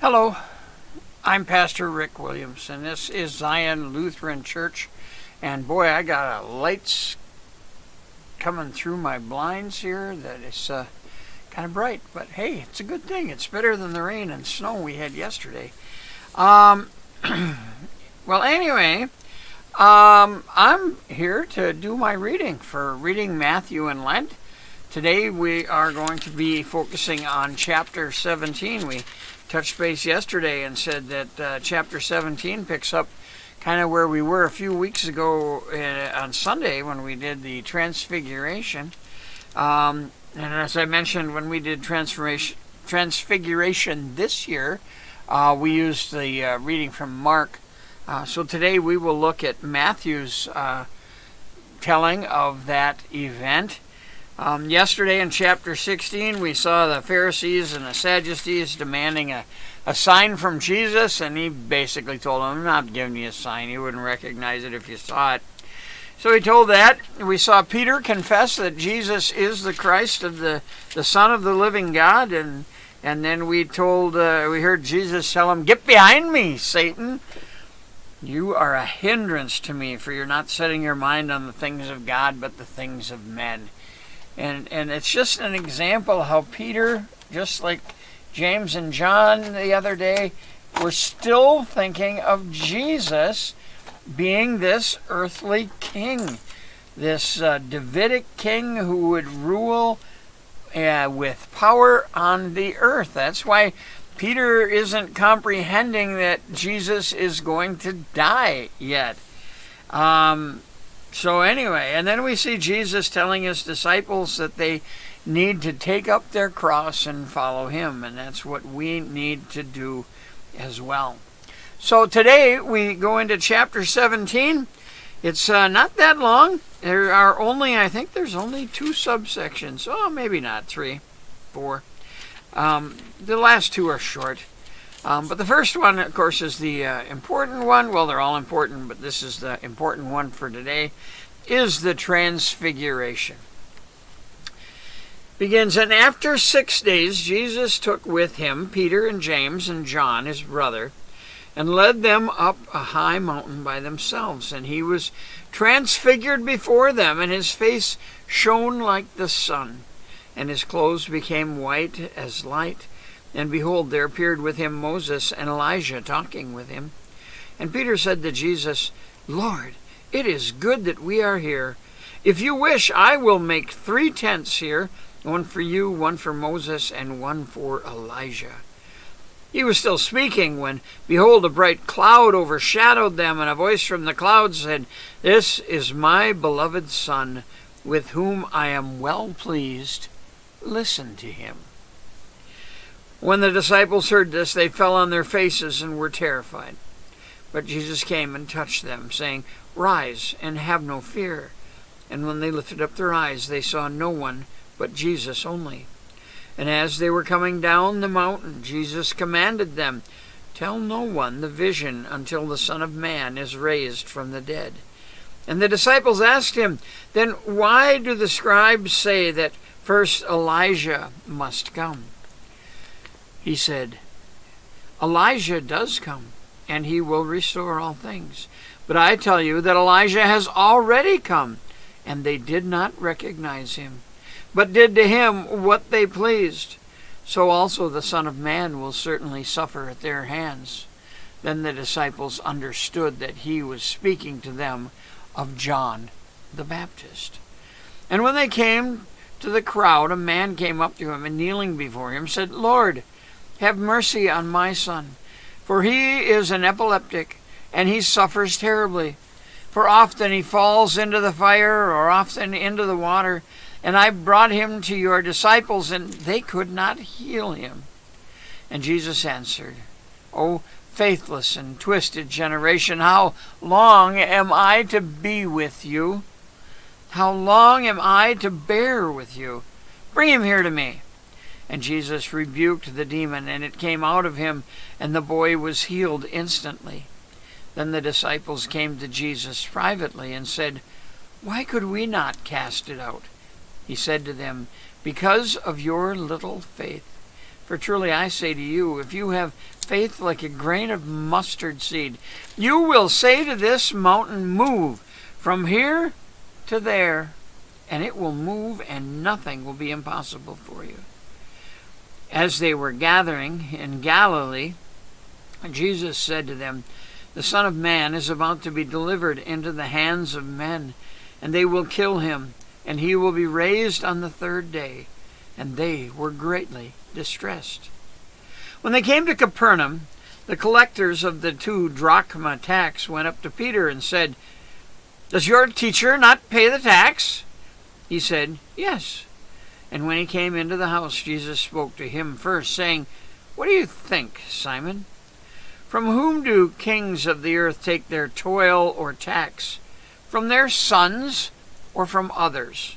Hello, I'm Pastor Rick Williams, and this is Zion Lutheran Church. And boy, I got lights coming through my blinds here that is kind of bright. But hey, it's a good thing. It's better than the rain and snow we had yesterday. Well, anyway, I'm here to do my reading for reading Matthew and Lent. Today we are going to be focusing on chapter 17. We touched base yesterday and said that chapter 17 picks up kind of where we were a few weeks ago on Sunday when we did the Transfiguration. And as I mentioned, when we did Transfiguration this year, we used the reading from Mark. So today we will look at Matthew's telling of that event. Yesterday in chapter 16, we saw the Pharisees and the Sadducees demanding a sign from Jesus, and he basically told them, I'm not giving you a sign. You wouldn't recognize it if you saw it. So he told that. We saw Peter confess that Jesus is the Christ of the Son of the living God, and then we heard Jesus tell him, get behind me, Satan. You are a hindrance to me, for you're not setting your mind on the things of God, but the things of men. And it's just an example how Peter, just like James and John the other day, were still thinking of Jesus being this earthly king, this Davidic king who would rule with power on the earth. That's why Peter isn't comprehending that Jesus is going to die yet. So anyway, and then we see Jesus telling his disciples that they need to take up their cross and follow him, and that's what we need to do as well. So today we go into chapter 17. It's not that long. There are only, I think there's only 2 subsections. Oh, maybe not 3, 4. The last 2 are short. But the first one, of course, is the important one. Well, they're all important, but this is the important one for today, is the Transfiguration. Begins, and after 6 days, Jesus took with him Peter and James and John, his brother, and led them up a high mountain by themselves. And he was transfigured before them, and his face shone like the sun, and his clothes became white as light. And behold, there appeared with him Moses and Elijah talking with him. And Peter said to Jesus, Lord, it is good that we are here. If you wish, I will make 3 tents here, one for you, one for Moses, and one for Elijah. He was still speaking when, behold, a bright cloud overshadowed them, and a voice from the cloud said, This is my beloved Son, with whom I am well pleased. Listen to him. When the disciples heard this, they fell on their faces and were terrified. But Jesus came and touched them, saying, Rise and have no fear. And when they lifted up their eyes, they saw no one but Jesus only. And as they were coming down the mountain, Jesus commanded them, Tell no one the vision until the Son of Man is raised from the dead. And the disciples asked him, Then why do the scribes say that first Elijah must come? He said, Elijah does come, and he will restore all things. But I tell you that Elijah has already come, and they did not recognize him, but did to him what they pleased. So also the Son of Man will certainly suffer at their hands. Then the disciples understood that he was speaking to them of John the Baptist. And when they came to the crowd, a man came up to him and kneeling before him said, Lord, have mercy on my son, for he is an epileptic, and he suffers terribly. For often he falls into the fire, or often into the water. And I brought him to your disciples, and they could not heal him. And Jesus answered, O faithless and twisted generation, how long am I to be with you? How long am I to bear with you? Bring him here to me. And Jesus rebuked the demon, and it came out of him, and the boy was healed instantly. Then the disciples came to Jesus privately and said, Why could we not cast it out? He said to them, Because of your little faith. For truly I say to you, if you have faith like a grain of mustard seed, you will say to this mountain, move from here to there, and it will move, and nothing will be impossible for you. As they were gathering in Galilee, Jesus said to them, the Son of Man is about to be delivered into the hands of men, and they will kill him, and he will be raised on the third day. And they were greatly distressed. When they came to Capernaum, the collectors of the 2 drachma tax went up to Peter and said, does your teacher not pay the tax? He said, yes. And when he came into the house, Jesus spoke to him first, saying, what do you think, Simon? From whom do kings of the earth take their toil or tax? From their sons or from others?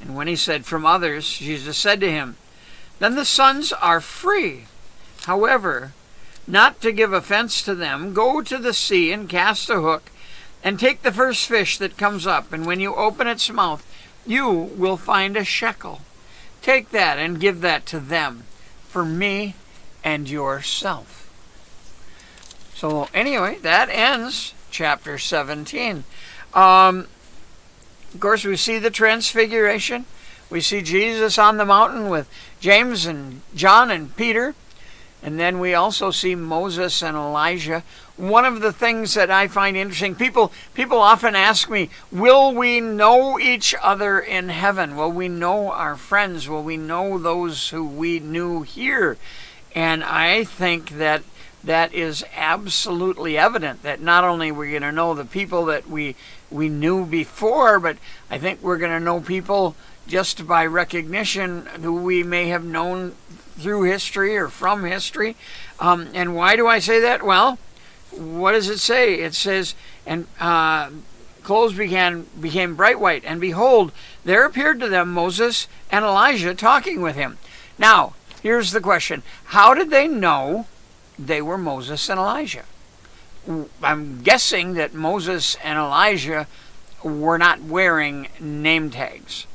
And when he said, from others, Jesus said to him, then the sons are free. However, not to give offense to them, go to the sea and cast a hook, and take the first fish that comes up, and when you open its mouth, you will find a shekel. Take that and give that to them, for me and yourself. So anyway, that ends chapter 17. Of course, we see the Transfiguration. We see Jesus on the mountain with James and John and Peter. And then we also see Moses and Elijah. One of the things that I find interesting, people often ask me, will we know each other in heaven? Will we know our friends? Will we know those who we knew here? And I think that is absolutely evident, that not only we're going to know the people that we knew before, but I think we're going to know people just by recognition who we may have known through history or from history. And why do I say that? Well, what does it say? It says, and clothes became bright white, and behold, there appeared to them Moses and Elijah talking with him. Now, here's the question. How did they know they were Moses and Elijah? I'm guessing that Moses and Elijah were not wearing name tags.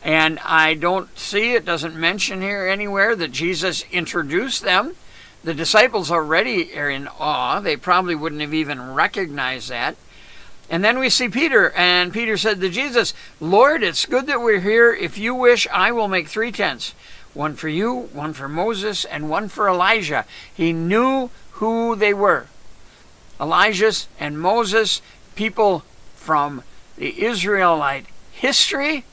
And I don't see, it doesn't mention here anywhere that Jesus introduced them. The disciples already are in awe. They probably wouldn't have even recognized that. And then we see Peter, and Peter said to Jesus, Lord, it's good that we're here. If you wish, I will make 3 tents. One for you, one for Moses, and one for Elijah. He knew who they were. Elijah and Moses, people from the Israelite history.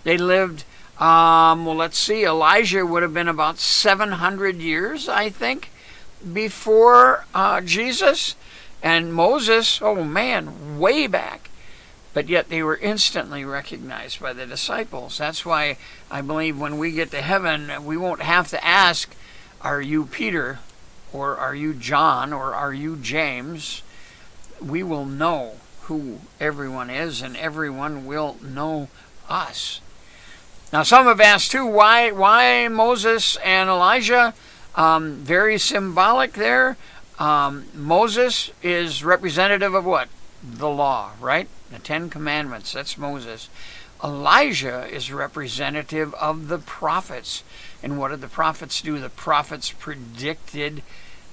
They lived, Elijah would have been about 700 years, I think, before Jesus. And Moses, way back. But yet they were instantly recognized by the disciples. That's why I believe when we get to heaven, we won't have to ask, are you Peter, or are you John, or are you James? We will know who everyone is, and everyone will know us. Now, some have asked too, why Moses and Elijah? Very symbolic there. Moses is representative of what? The law, right? The 10 Commandments, that's Moses. Elijah is representative of the prophets. And what did the prophets do? The prophets predicted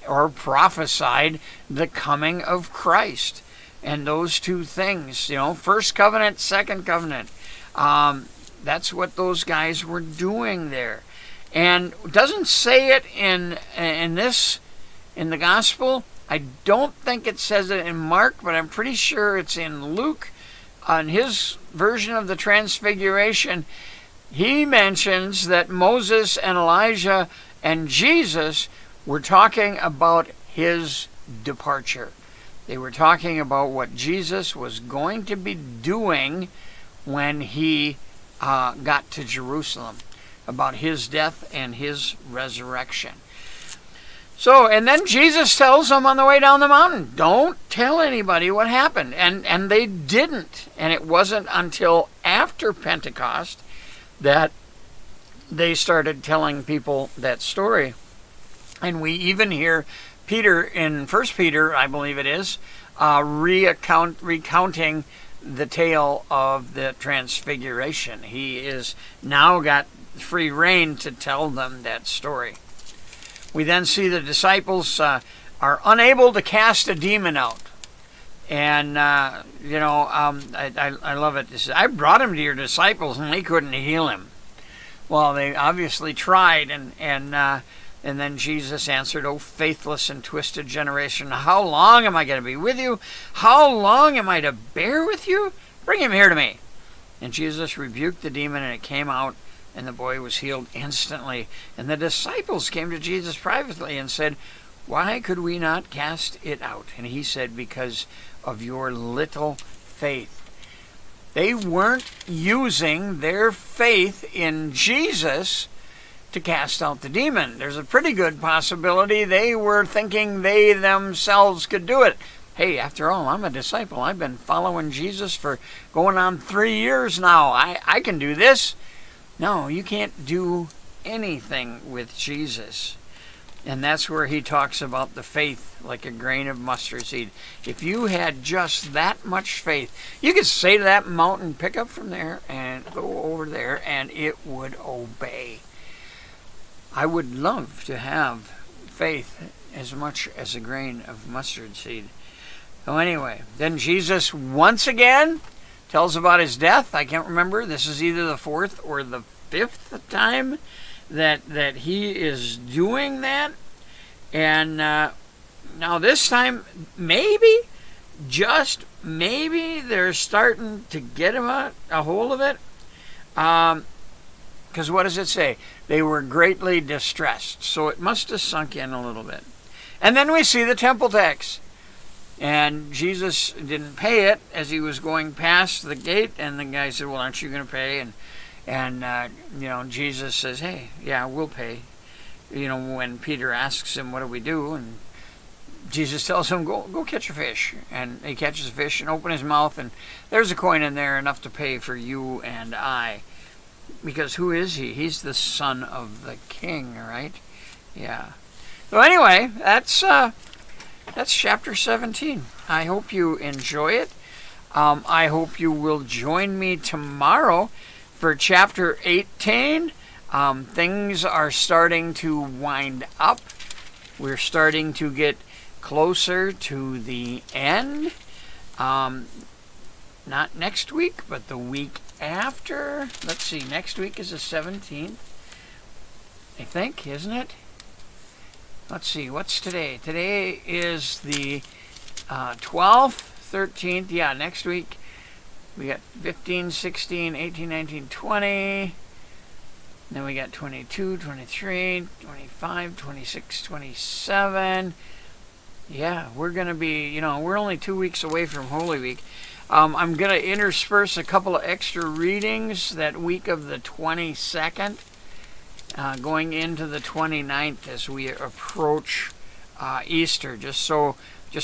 or prophesied the coming of Christ. And those two things, first covenant, second covenant. That's what those guys were doing there. And it doesn't say it in the gospel. I don't think it says it in Mark, but I'm pretty sure it's in Luke. On his version of the Transfiguration, he mentions that Moses and Elijah and Jesus were talking about his departure. They were talking about what Jesus was going to be doing when he got to Jerusalem, about his death and his resurrection. So, and then Jesus tells them on the way down the mountain, don't tell anybody what happened. And they didn't. And it wasn't until after Pentecost that they started telling people that story. And we even hear Peter in 1 Peter, I believe it is, recounting the tale of the Transfiguration. He is now got free rein to tell them that story. We then see the disciples are unable to cast a demon out. And, I love it. It says, I brought him to your disciples and they couldn't heal him. Well, they obviously tried, and then Jesus answered, "O faithless and twisted generation, how long am I going to be with you? How long am I to bear with you? Bring him here to me." And Jesus rebuked the demon, and it came out, and the boy was healed instantly. And the disciples came to Jesus privately and said, "Why could we not cast it out?" And he said, "Because of your little faith." They weren't using their faith in Jesus to cast out the demon. There's a pretty good possibility they were thinking they themselves could do it. Hey, after all, I'm a disciple. I've been following Jesus for going on 3 years now. I can do this. No, you can't do anything with Jesus. And that's where he talks about the faith like a grain of mustard seed. If you had just that much faith, you could say to that mountain, pick up from there and go over there, and it would obey. I would love to have faith as much as a grain of mustard seed. So anyway, then Jesus once again tells about his death. I can't remember. This is either the 4th or the 5th time that he is doing that. And now this time, maybe, just maybe, they're starting to get a hold of it. Because what does it say? They were greatly distressed. So it must have sunk in a little bit. And then we see the temple tax. And Jesus didn't pay it as he was going past the gate. And the guy said, "Well, aren't you going to pay?" And Jesus says, "Hey, yeah, we'll pay." When Peter asks him, "What do we do?" And Jesus tells him, go catch a fish. And he catches a fish and opens his mouth, and there's a coin in there enough to pay for you and I. Because who is he? He's the son of the king, right? Yeah. So anyway, that's chapter 17. I hope you enjoy it. I hope you will join me tomorrow for chapter 18. Things are starting to wind up. We're starting to get closer to the end. Not next week, but the week after. Let's see, next week is the 17th. I think, isn't it? Let's see, what's today? Today is the 12th, 13th. Yeah, next week we got 15, 16, 18, 19, 20. Then we got 22, 23, 25, 26, 27. Yeah, we're going to be, we're only 2 weeks away from Holy Week. I'm going to intersperse a couple of extra readings that week of the 22nd, going into the 29th as we approach Easter, just so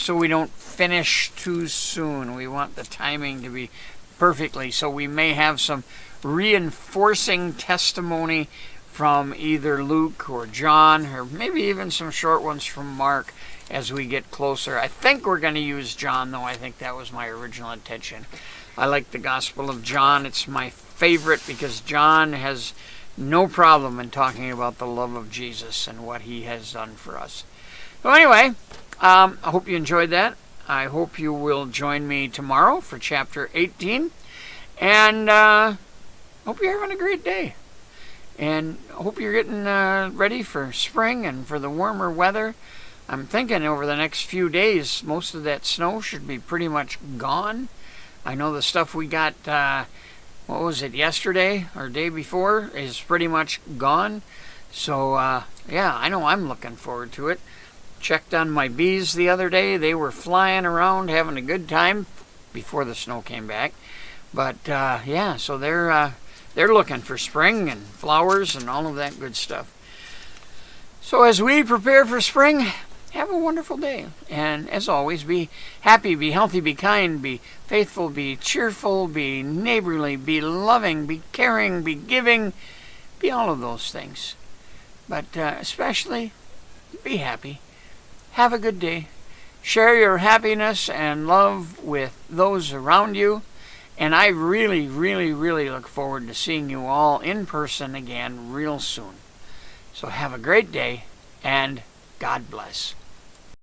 we don't finish too soon. We want the timing to be perfectly, so we may have some reinforcing testimony from either Luke or John, or maybe even some short ones from Mark as we get closer. I think we're going to use John, though. I think that was my original intention. I like the Gospel of John. It's my favorite because John has no problem in talking about the love of Jesus and what he has done for us. So anyway, I hope you enjoyed that. I hope you will join me tomorrow for chapter 18. And hope you're having a great day. And hope you're getting ready for spring and for the warmer weather. I'm thinking over the next few days, most of that snow should be pretty much gone. I know the stuff we got, yesterday or day before is pretty much gone. So, yeah, I know I'm looking forward to it. Checked on my bees the other day. They were flying around having a good time before the snow came back. But, yeah, so they're looking for spring and flowers and all of that good stuff. So as we prepare for spring, have a wonderful day. And as always, be happy, be healthy, be kind, be faithful, be cheerful, be neighborly, be loving, be caring, be giving, be all of those things. But especially, be happy. Have a good day. Share your happiness and love with those around you. And I really, really, really look forward to seeing you all in person again real soon. So have a great day and God bless.